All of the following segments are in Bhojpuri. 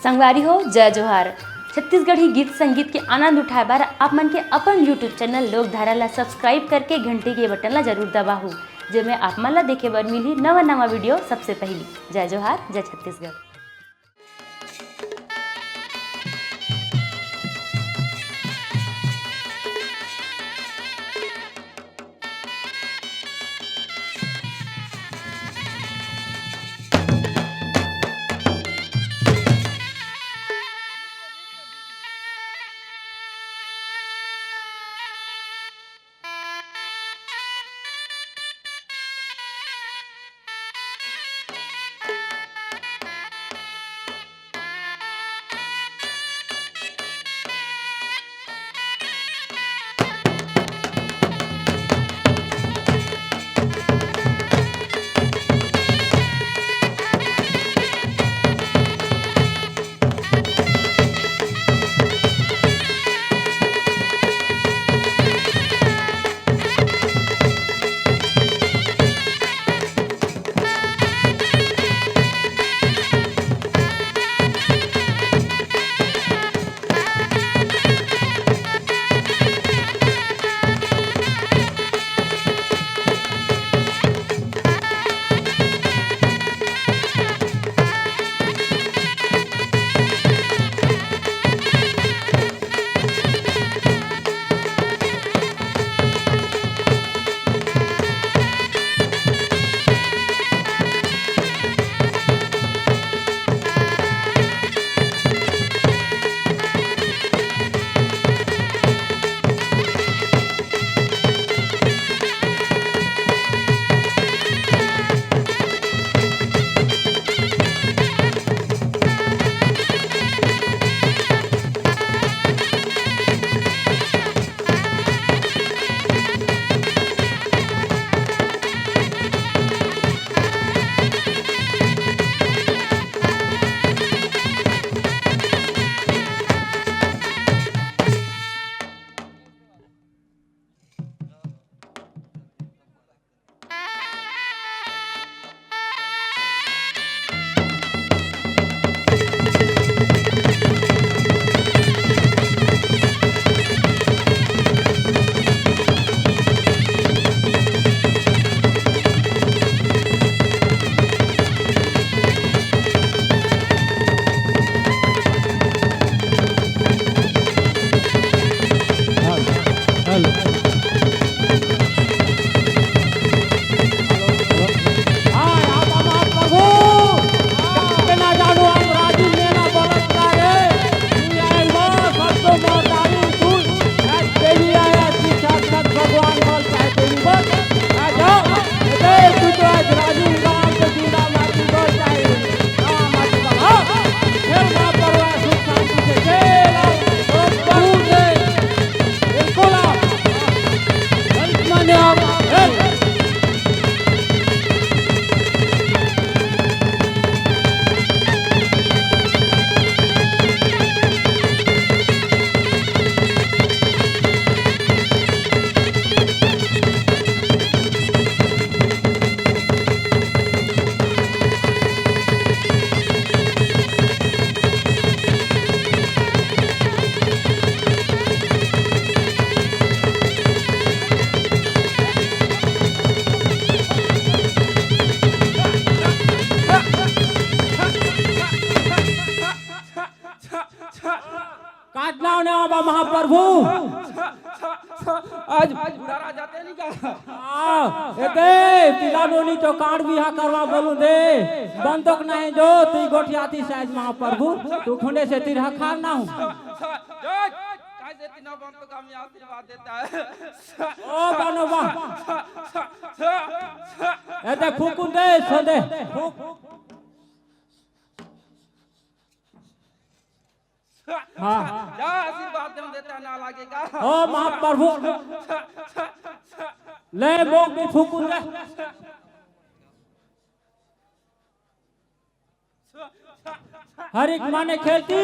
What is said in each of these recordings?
संगवारी हो जय जोहार। छत्तीसगढ़ी गीत संगीत के आनंद उठाए बार आप मन के अपन यूट्यूब चैनल लोकधारा ला सब्सक्राइब करके घंटी के बटन ला जरूर दबाहू, जेमे आप मन ला देखे बर मिली नवा नवा वीडियो सबसे पहली। जय जोहार, जय छत्तीसगढ़। महाप्रभु आज बुढ़ारा जाते नहीं का एते पिला नोनी तो कार्ड बिहा करवा बोलू दे बंदोक नहीं जो तू गोठियाती साइज महाप्रभु तू खुंडे से तिरहा खार ना हूं कैसे तीनों बंदों का हमें आशीर्वाद देता है ओ बनोबा एते फूकुन दे सोदे फूक हाँ जा आशीर्वाद हम देता ना लागेगा ओ महाप्रभु ले मोक भी फूकुन दे हर एक माने खेलती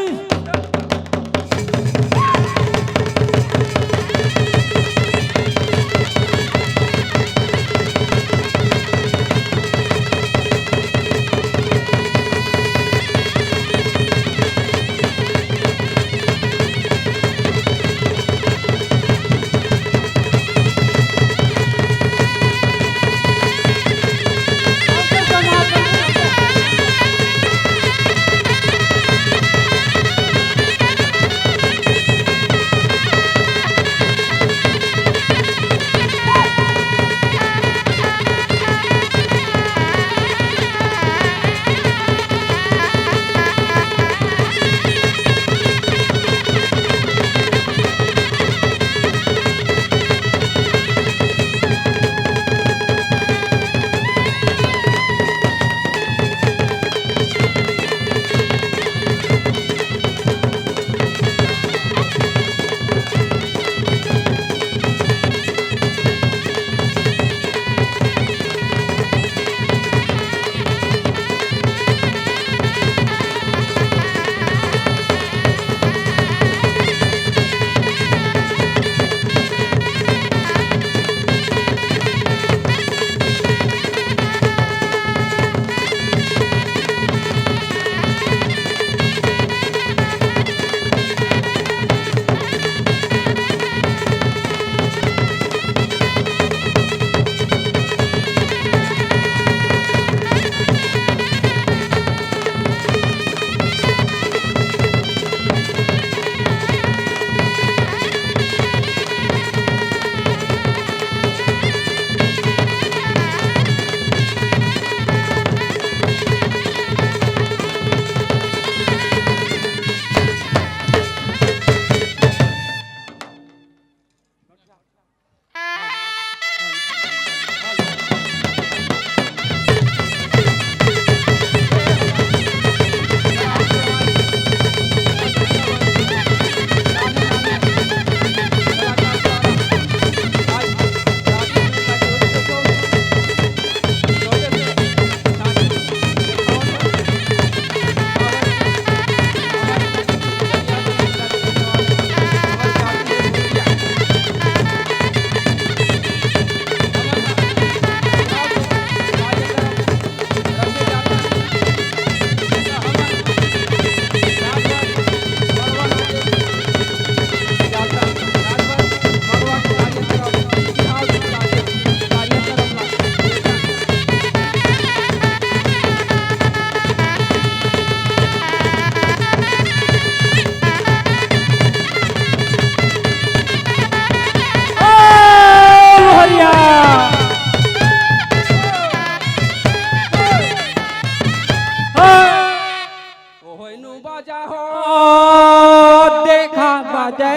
बाजा हो देखा बाजे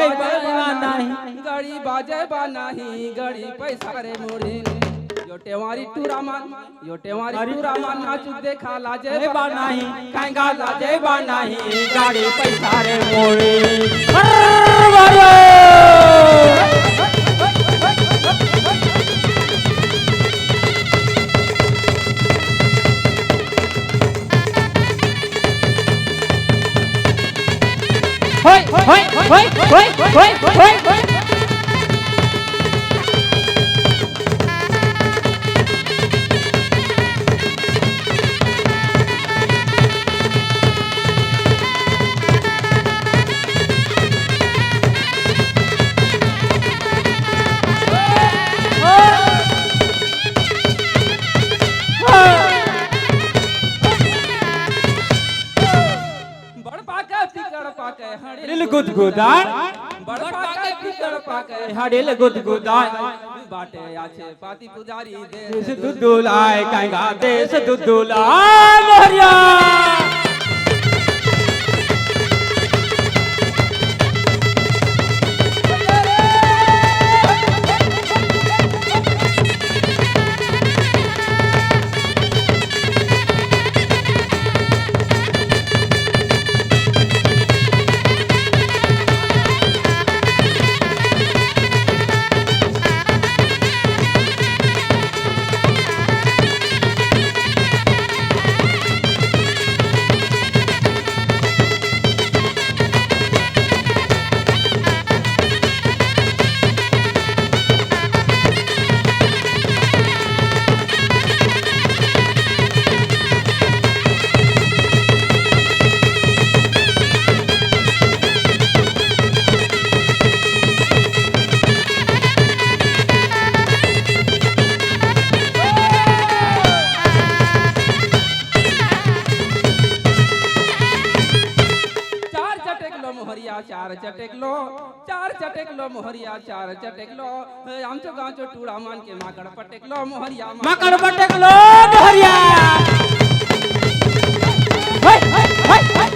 नहीं गड़ी बाजे बा नहीं गड़ी पैसा रे मुड़ी यो टेवारी टूरा मान नाचू देखा लाजे बा नहीं कहेगा लाजे बा नहीं गाड़ी पैसा रे मोड़ी होय होय होय होय होय होय होय बड़ पाके पिकड़ पाके दिल गुदगुदान बड़ पाके पिकड़ पाके हड़िल गुदगुदान बाटे आछे पाती पुजारी देश दुदुलाय कहेगा देश दुदुलाय मोहरिया चार चटेकलो मोहरिया चार चटेकलो आमचो गावचो टुळा मान के माकड पटेकलो मोहरिया माकड पटेकलो मोहरिया होय होय होय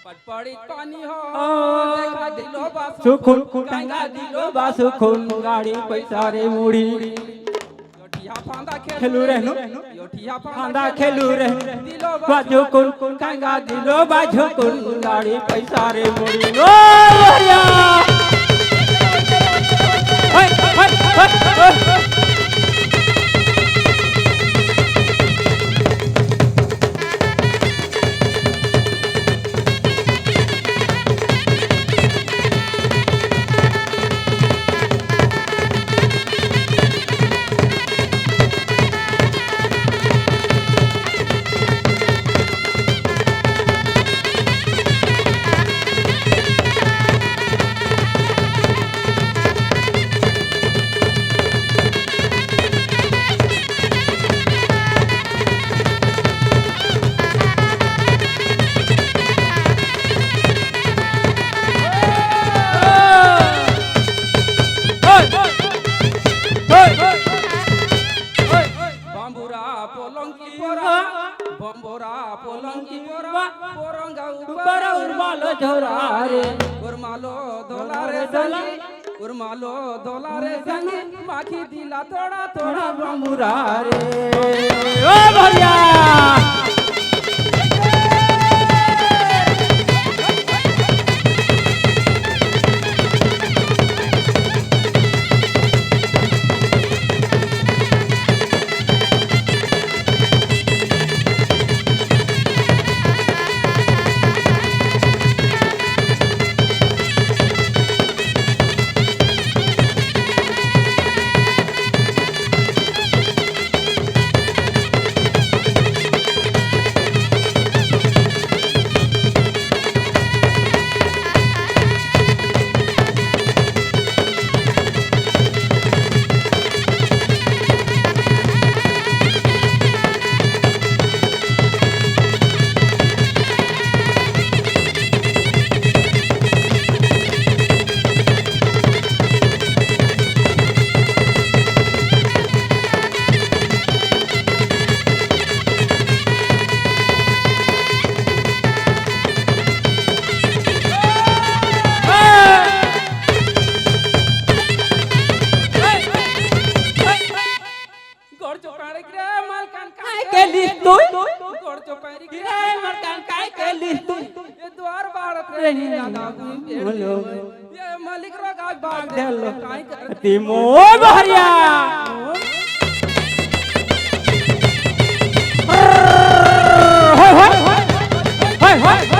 पटपड़ी पानी हो देखा दिलो बासु सुखुन कहेगा दिलो बासुखुन गाड़ी पैसा रे मुड़ी योठिया फांदा खेलू रहनु योठिया फांदा खेलू रहनु दिलो बाजू कुन कहेगा दिलो बाजू कुन गाड़ी पैसा रे मुड़ी ओ मोहरिया होय होय होय बंबोरा पोलंकी पोरा पोरंगा ऊपर उर्मालो झोरा रे उर्मालो दोलारे संगी उर्मालो दोलारे संगी माखी दिला थोड़ा थोड़ा बमुरा रे ओ भैया के लिस्ट तू गोड़ चौपारी की रे मर्दान काय के लिस्ट तू ये द्वार बाड़त रही लगा बोलो ये मालिक रो गाज बाड़ दे देलो काई कर तिमो बहरिया हाय हाय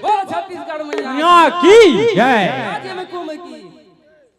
बोल छत्तीसगढ़ मैया यहाँ की जय राज्य में कुम की